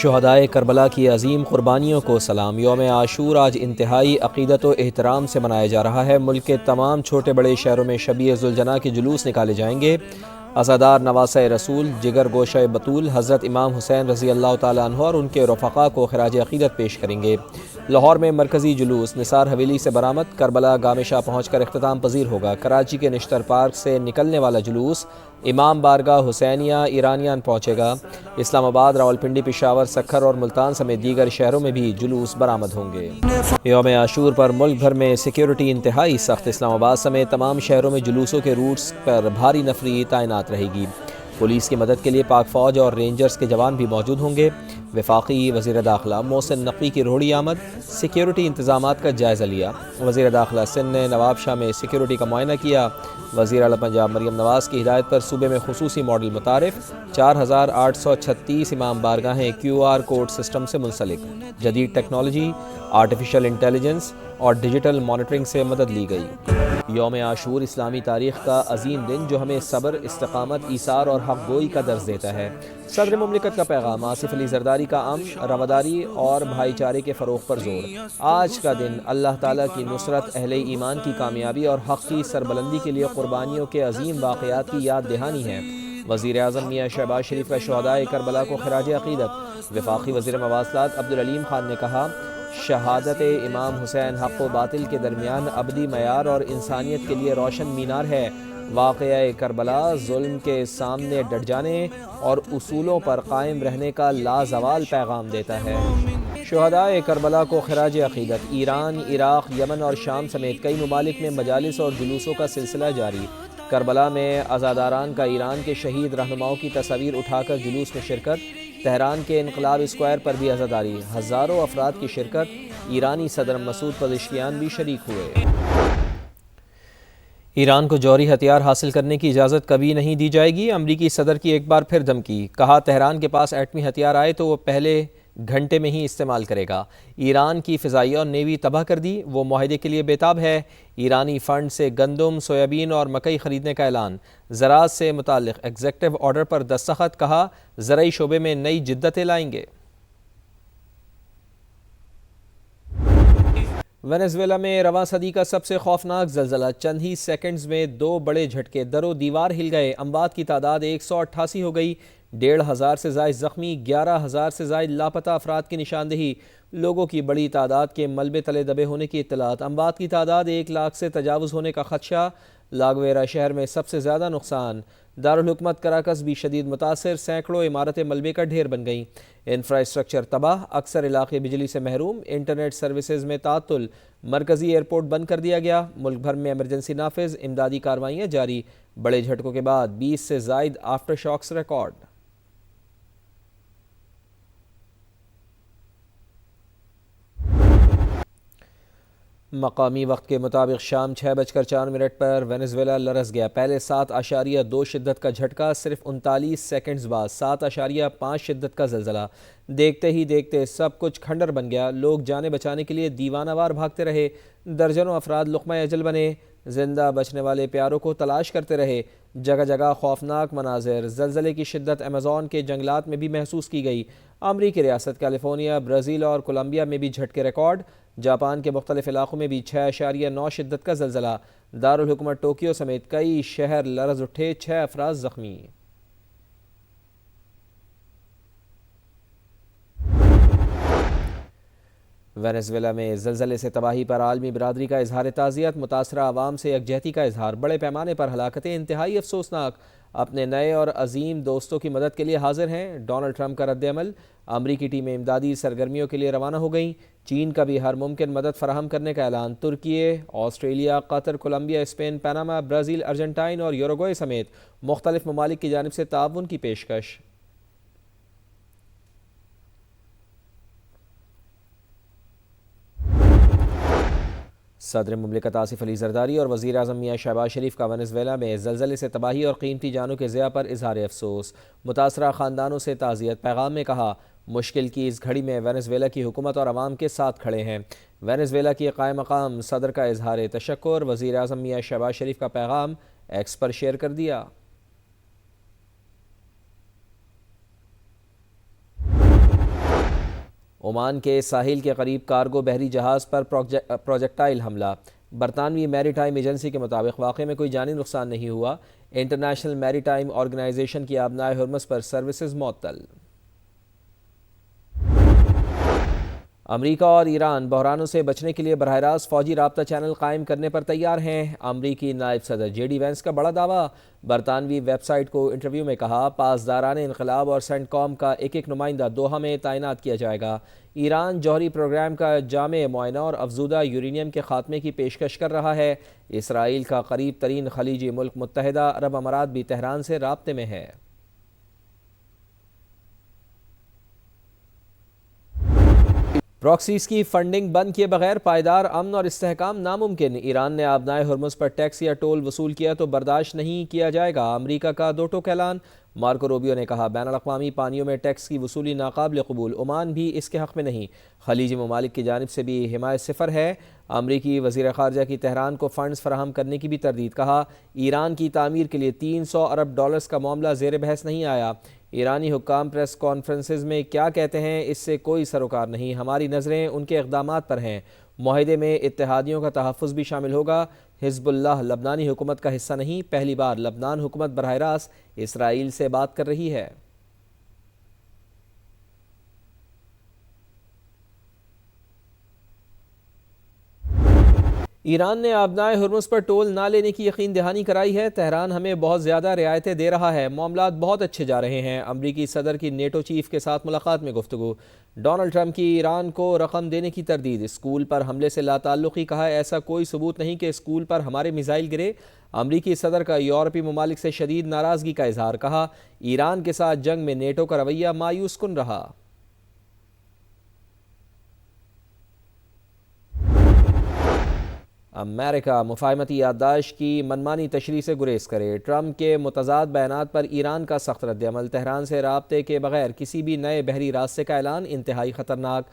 شہدائے کربلا کی عظیم قربانیوں کو سلام۔ یوم عاشور آج انتہائی عقیدت و احترام سے منایا جا رہا ہے۔ ملک کے تمام چھوٹے بڑے شہروں میں شبیہ ذوالجناح کے جلوس نکالے جائیں گے۔ عزادار نواسہ رسول جگر گوشہ بطول حضرت امام حسین رضی اللہ تعالیٰ عنہ اور ان کے رفقا کو خراج عقیدت پیش کریں گے۔ لاہور میں مرکزی جلوس نثار حویلی سے برآمد کربلا گام شاہ پہنچ کر اختتام پذیر ہوگا۔ کراچی کے نشتر پارک سے نکلنے والا جلوس امام بارگاہ حسینیہ ایرانیان پہنچے گا۔ اسلام آباد، راولپنڈی، پشاور، سکھر اور ملتان سمیت دیگر شہروں میں بھی جلوس برآمد ہوں گے۔ یوم عاشور پر ملک بھر میں سیکیورٹی انتہائی سخت۔ اسلام آباد سمیت تمام شہروں میں جلوسوں کے روٹس پر بھاری نفری تعینات رہے گی۔ پولیس کی مدد کے لیے پاک فوج اور رینجرز کے جوان بھی موجود ہوں گے۔ وفاقی وزیر داخلہ محسن نقوی کی روڑی آمد، سیکیورٹی انتظامات کا جائزہ لیا۔ وزیر داخلہ سندھ نے نواب شاہ میں سیکیورٹی کا معائنہ کیا۔ وزیر اعلیٰ پنجاب مریم نواز کی ہدایت پر صوبے میں خصوصی ماڈل متعارف۔ 4836 امام بارگاہیں QR کوڈ سسٹم سے منسلک۔ جدید ٹیکنالوجی، آرٹیفیشل انٹیلیجنس اور ڈیجیٹل مانیٹرنگ سے مدد لی گئی۔ یوم عاشور اسلامی تاریخ کا عظیم دن جو ہمیں صبر، استقامت، ایثار اور حق گوئی کا درس دیتا ہے۔ صدر مملکت کا پیغام، آصف علی زرداری کا امن، رواداری اور بھائی چارے کے فروغ پر زور۔ آج کا دن اللہ تعالیٰ کی نصرت، اہل ایمان کی کامیابی اور حق کی سربلندی کے لیے قربانیوں کے عظیم واقعات کی یاد دہانی ہے۔ وزیر اعظم میاں شہباز شریف کا شہدائے کربلا کو خراج عقیدت۔ وفاقی وزیر مواصلات عبدالعلیم خان نے کہا، شہادت امام حسین حق و باطل کے درمیان ابدی معیار اور انسانیت کے لیے روشن مینار ہے۔ واقعہ کربلا ظلم کے سامنے ڈٹ جانے اور اصولوں پر قائم رہنے کا لازوال پیغام دیتا ہے۔ شہدائے کربلا کو خراج عقیدت۔ ایران، عراق، یمن اور شام سمیت کئی ممالک میں مجالس اور جلوسوں کا سلسلہ جاری۔ کربلا میں عزاداران کا ایران کے شہید رہنماؤں کی تصاویر اٹھا کر جلوس میں شرکت۔ تہران کے انقلاب اسکوائر پر بھی عزاداری، ہزاروں افراد کی شرکت۔ ایرانی صدر مسعود پزشکیان بھی شریک ہوئے۔ ایران کو جوہری ہتھیار حاصل کرنے کی اجازت کبھی نہیں دی جائے گی، امریکی صدر کی ایک بار پھر دھمکی۔ کہا، تہران کے پاس ایٹمی ہتھیار آئے تو وہ پہلے گھنٹے میں ہی استعمال کرے گا۔ ایران کی فضائیہ اور نیوی تباہ کر دی، وہ معاہدے کے لیے بےتاب ہے۔ ایرانی فنڈ سے گندم، سویابین اور مکئی خریدنے کا اعلان۔ زراعت سے متعلق ایگزیکٹو آرڈر پر دستخط۔ کہا، زرعی شعبے میں نئی جدتیں لائیں گے۔ وینزویلا میں رواں صدی کا سب سے خوفناک زلزلہ، چند ہی سیکنڈز میں 2 بڑے جھٹکے، در و دیوار ہل گئے۔ اموات کی تعداد 188 ہو گئی، 1500 سے زائد زخمی، 11,000 سے زائد لاپتہ افراد کی نشاندہی۔ لوگوں کی بڑی تعداد کے ملبے تلے دبے ہونے کی اطلاعات۔ اموات کی تعداد 1 لاکھ سے تجاوز ہونے کا خدشہ۔ لاگویرا شہر میں سب سے زیادہ نقصان۔ دارالحکومت کراکس بھی شدید متاثر، سینکڑوں عمارتیں ملبے کا ڈھیر بن گئیں۔ انفراسٹرکچر تباہ، اکثر علاقے بجلی سے محروم، انٹرنیٹ سروسز میں تعطل۔ مرکزی ایئرپورٹ بند کر دیا گیا، ملک بھر میں ایمرجنسی نافذ، امدادی کارروائیاں جاری۔ بڑے جھٹکوں کے بعد 20 سے زائد آفٹر شاکس ریکارڈ۔ مقامی وقت کے مطابق شام 6:04 پر وینزویلا لرز گیا۔ پہلے 7.2 شدت کا جھٹکا، صرف 39 سیکنڈز بعد 7.5 شدت کا زلزلہ۔ دیکھتے ہی دیکھتے سب کچھ کھنڈر بن گیا، لوگ جانیں بچانے کے لیے دیوانہ وار بھاگتے رہے، درجنوں افراد لقمہ اجل بنے، زندہ بچنے والے پیاروں کو تلاش کرتے رہے۔ جگہ جگہ خوفناک مناظر، زلزلے کی شدت ایمیزون کے جنگلات میں بھی محسوس کی گئی۔ امریکی ریاست کیلیفورنیا، برازیل اور کولمبیا میں بھی جھٹکے ریکارڈ۔ جاپان کے مختلف علاقوں میں بھی 6.9 شدت کا زلزلہ۔ دارالحکومت ٹوکیو سمیت کئی شہر لرز اٹھے، 6 افراد زخمی۔ وینزویلا میں زلزلے سے تباہی پر عالمی برادری کا اظہار تعزیت، متاثرہ عوام سے یکجہتی کا اظہار۔ بڑے پیمانے پر ہلاکتیں انتہائی افسوسناک، اپنے نئے اور عظیم دوستوں کی مدد کے لیے حاضر ہیں۔ ڈونلڈ ٹرمپ کا رد عمل، امریکی ٹیمیں امدادی سرگرمیوں کے لیے روانہ ہو گئیں۔ چین کا بھی ہر ممکن مدد فراہم کرنے کا اعلان۔ Turkiye, Australia, Qatar, Colombia, Spain, Panama, Brazil, Argentina اور یوروگوئے سمیت مختلف ممالک کی جانب سے تعاون کی پیشکش۔ صدر مملکت آصف علی زرداری اور وزیر اعظم میاں شہباز شریف کا وینزویلا میں زلزلے سے تباہی اور قیمتی جانوں کے ضیاع پر اظہار افسوس، متاثرہ خاندانوں سے تعزیت۔ پیغام میں کہا، مشکل کی اس گھڑی میں وینزویلا کی حکومت اور عوام کے ساتھ کھڑے ہیں۔ وینزویلا کی قائم مقام صدر کا اظہار تشکر، وزیر اعظم میاں شہباز شریف کا پیغام ایکس پر شیئر کر دیا۔ عمان کے ساحل کے قریب کارگو بحری جہاز پر پروجیکٹائل حملہ۔ برطانوی میری ٹائم ایجنسی کے مطابق واقعے میں کوئی جانی نقصان نہیں ہوا۔ انٹرنیشنل میری ٹائم آرگنائزیشن کی آبنائے ہرمز پر سروسز معطل۔ امریکہ اور ایران بحرانوں سے بچنے کے لیے براہ راست فوجی رابطہ چینل قائم کرنے پر تیار ہیں۔ امریکی نائب صدر جے ڈی وینس کا بڑا دعویٰ۔ برطانوی ویب سائٹ کو انٹرویو میں کہا، پاسداران انقلاب اور سینٹ کام کا ایک نمائندہ دوحہ میں تعینات کیا جائے گا۔ ایران جوہری پروگرام کا جامع معائنہ اور افزودہ یورینیم کے خاتمے کی پیشکش کر رہا ہے۔ اسرائیل کا قریب ترین خلیجی ملک متحدہ عرب امارات بھی تہران سے رابطے میں ہے۔ پراکسیز کی فنڈنگ بند کیے بغیر پائیدار امن اور استحکام ناممکن۔ ایران نے آبنائے ہرمز پر ٹیکس یا ٹول وصول کیا تو برداشت نہیں کیا جائے گا۔ امریکہ کا دو ٹوک اعلان۔ مارکو روبیو نے کہا، بین الاقوامی پانیوں میں ٹیکس کی وصولی ناقابل قبول، عمان بھی اس کے حق میں نہیں۔ خلیجی ممالک کی جانب سے بھی حمایت صفر ہے۔ امریکی وزیر خارجہ کی تہران کو فنڈز فراہم کرنے کی بھی تردید۔ کہا، ایران کی تعمیر کے لیے 300 ارب ڈالرز کا معاملہ زیر بحث نہیں آیا۔ ایرانی حکام پریس کانفرنسز میں کیا کہتے ہیں اس سے کوئی سروکار نہیں، ہماری نظریں ان کے اقدامات پر ہیں۔ معاہدے میں اتحادیوں کا تحفظ بھی شامل ہوگا۔ حزب اللہ لبنانی حکومت کا حصہ نہیں، پہلی بار لبنان حکومت براہ راست اسرائیل سے بات کر رہی ہے۔ ایران نے آبنائے ہرمز پر ٹول نہ لینے کی یقین دہانی کرائی ہے۔ تہران ہمیں بہت زیادہ رعایتیں دے رہا ہے، معاملات بہت اچھے جا رہے ہیں۔ امریکی صدر کی نیٹو چیف کے ساتھ ملاقات میں گفتگو۔ ڈونلڈ ٹرمپ کی ایران کو رقم دینے کی تردید۔ اسکول پر حملے سے لا تعلقی۔ کہا، ایسا کوئی ثبوت نہیں کہ اسکول پر ہمارے میزائل گرے۔ امریکی صدر کا یورپی ممالک سے شدید ناراضگی کا اظہار۔ کہا، ایران کے ساتھ جنگ میں نیٹو کا رویہ مایوس کن رہا۔ امریکہ مفاہمتی یادداشت کی منمانی تشریح سے گریز کرے۔ ٹرمپ کے متضاد بیانات پر ایران کا سخت رد عمل۔ تہران سے رابطے کے بغیر کسی بھی نئے بحری راستے کا اعلان انتہائی خطرناک۔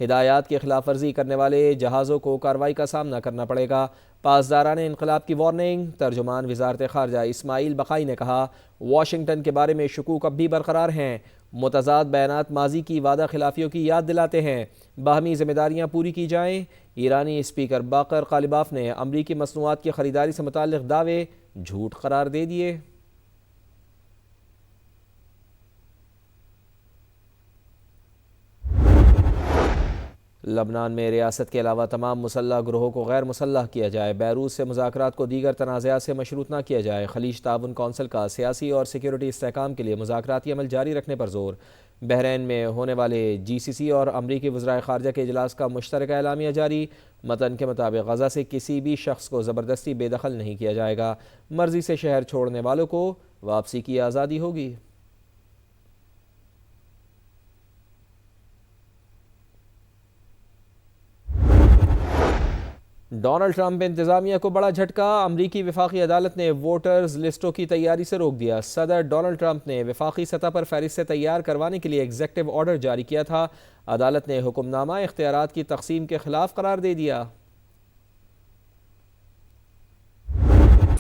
ہدایات کی خلاف ورزی کرنے والے جہازوں کو کارروائی کا سامنا کرنا پڑے گا۔ پاسداران انقلاب کی وارننگ۔ ترجمان وزارت خارجہ اسماعیل بقائی نے کہا، واشنگٹن کے بارے میں شکوک اب بھی برقرار ہیں۔ متضاد بیانات ماضی کی وعدہ خلافیوں کی یاد دلاتے ہیں۔ باہمی ذمہ داریاں پوری کی جائیں۔ ایرانی اسپیکر باقر قالباف نے امریکی مصنوعات کی خریداری سے متعلق دعوے جھوٹ قرار دے دیے۔ لبنان میں ریاست کے علاوہ تمام مسلح گروہوں کو غیر مسلح کیا جائے۔ بیروت سے مذاکرات کو دیگر تنازعات سے مشروط نہ کیا جائے۔ خلیج تعاون کونسل کا سیاسی اور سیکیورٹی استحکام کے لیے مذاکراتی عمل جاری رکھنے پر زور۔ بحرین میں ہونے والے جی سی سی اور امریکی وزرائے خارجہ کے اجلاس کا مشترکہ اعلامیہ جاری۔ متن کے مطابق غزہ سے کسی بھی شخص کو زبردستی بے دخل نہیں کیا جائے گا۔ مرضی سے شہر چھوڑنے والوں کو واپسی کی آزادی ہوگی۔ ڈونلڈ ٹرمپ انتظامیہ کو بڑا جھٹکا۔ امریکی وفاقی عدالت نے ووٹرز لسٹوں کی تیاری سے روک دیا۔ صدر ڈونلڈ ٹرمپ نے وفاقی سطح پر فہرستیں تیار کروانے کے لیے ایگزیکٹو آرڈر جاری کیا تھا۔ عدالت نے حکم نامہ اختیارات کی تقسیم کے خلاف قرار دے دیا۔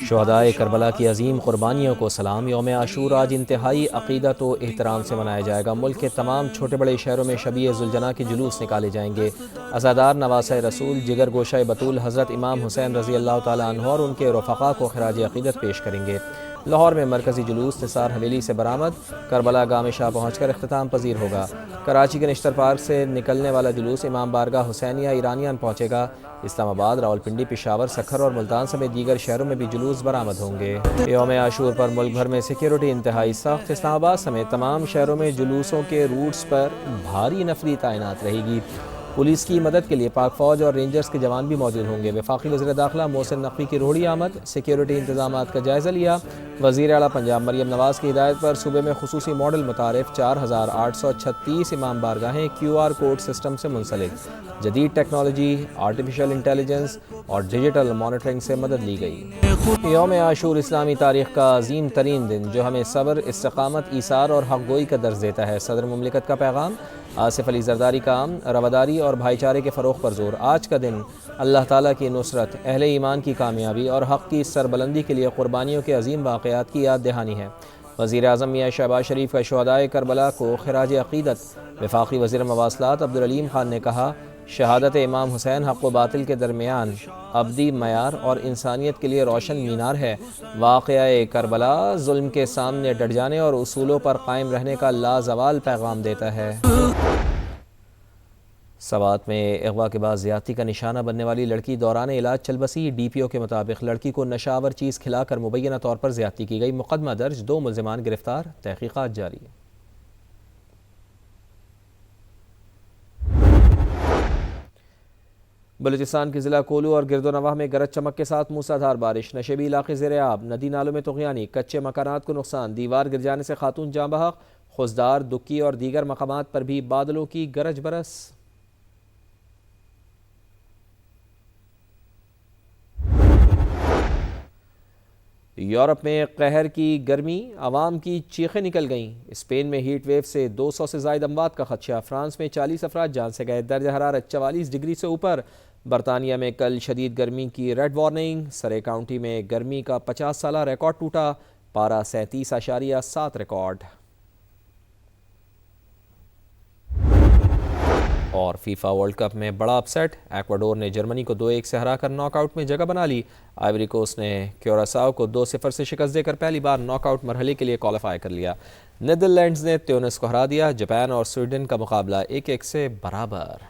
شہدائے کربلا کی عظیم قربانیوں کو سلام۔ یوم عاشور آج انتہائی عقیدت و احترام سے منایا جائے گا۔ ملک کے تمام چھوٹے بڑے شہروں میں شبیہ ذوالجناح کے جلوس نکالے جائیں گے۔ عزادار نواسہ رسول جگر گوشہ بطول حضرت امام حسین رضی اللہ تعالیٰ عنہ اور ان کے رفقا کو خراج عقیدت پیش کریں گے۔ لاہور میں مرکزی جلوس نثار حویلی سے برآمد کربلا گاہ شاہ پہنچ کر اختتام پذیر ہوگا۔ کراچی کے نشتر پارک سے نکلنے والا جلوس امام بارگاہ حسینیہ ایرانیان پہنچے گا۔ اسلام آباد، راولپنڈی، پشاور، سکھر اور ملتان سمیت دیگر شہروں میں بھی جلوس برآمد ہوں گے۔ یوم عاشور پر ملک بھر میں سیکیورٹی انتہائی سخت۔ اسلام آباد سمیت تمام شہروں میں جلوسوں کے روٹس پر بھاری نفری تعینات رہے گی۔ پولیس کی مدد کے لیے پاک فوج اور رینجرز کے جوان بھی موجود ہوں گے۔ وفاقی وزیر داخلہ محسن نقوی کی روڑی آمد۔ سیکیورٹی انتظامات کا جائزہ لیا۔ وزیر اعلیٰ پنجاب مریم نواز کی ہدایت پر صوبے میں خصوصی ماڈل متعارف۔ 4836 امام بارگاہیں QR کوڈ سسٹم سے منسلک۔ جدید ٹیکنالوجی، آرٹیفیشل انٹیلیجنس اور ڈیجیٹل مانیٹرنگ سے مدد لی گئی۔ یوم عاشور اسلامی تاریخ کا عظیم ترین دن جو ہمیں صبر، استقامت، ایثار اور حق گوئی کا درس دیتا ہے۔ صدر مملکت کا پیغام۔ آصف علی زرداری کا امن، رواداری اور بھائی چارے کے فروغ پر زور۔ آج کا دن اللہ تعالیٰ کی نصرت، اہل ایمان کی کامیابی اور حق کی سربلندی کے لیے قربانیوں کے عظیم واقعات کی یاد دہانی ہے۔ وزیر اعظم میاں شہباز شریف کا شہدائے کربلا کو خراج عقیدت۔ وفاقی وزیر مواصلات عبدالعلیم خان نے کہا شہادت امام حسین حق و باطل کے درمیان ابدی معیار اور انسانیت کے لیے روشن مینار ہے۔ واقعہ کربلا ظلم کے سامنے ڈٹ جانے اور اصولوں پر قائم رہنے کا لازوال پیغام دیتا ہے۔ سوات میں اغوا کے بعد زیادتی کا نشانہ بننے والی لڑکی دوران علاج چل بسی۔ ڈی پی او کے مطابق لڑکی کو نشہ آور چیز کھلا کر مبینہ طور پر زیادتی کی گئی۔ مقدمہ درج، 2 ملزمان گرفتار، تحقیقات جاری۔ بلوچستان کے ضلع کولو اور گرد و نواح میں گرج چمک کے ساتھ موسلادھار بارش، نشیبی علاقے زیر آب، ندی نالوں میں طغیانی، کچے مکانات کو نقصان، دیوار گر جانے سے خاتون جاں بحق، خضدار، دکی اور دیگر مقامات پر بھی بادلوں کی گرج برس۔ یورپ میں قہر کی گرمی، عوام کی چیخیں نکل گئیں۔ اسپین میں ہیٹ ویو سے 200 سے زائد اموات کا خدشہ، فرانس میں 40 افراد جان سے گئے، درجہ حرارت 44 ڈگری سے اوپر۔ برطانیہ میں کل شدید گرمی کی ریڈ وارننگ، سرے کاؤنٹی میں گرمی کا 50 سالہ ریکارڈ ٹوٹا، پارہ 37.7 ریکارڈ۔ اور فیفا ورلڈ کپ میں بڑا اپسیٹ، ایکواڈور نے جرمنی کو 2-1 سے ہرا کر ناک آؤٹ میں جگہ بنا لی۔ آئیوری کوسٹ نے کیوراساؤ کو 2-0 سے شکست دے کر پہلی بار ناک آؤٹ مرحلے کے لیے کوالیفائی کر لیا۔ نیدرلینڈز نے تیونس کو ہرا دیا۔ جاپان اور سویڈن کا مقابلہ 1-1 سے برابر۔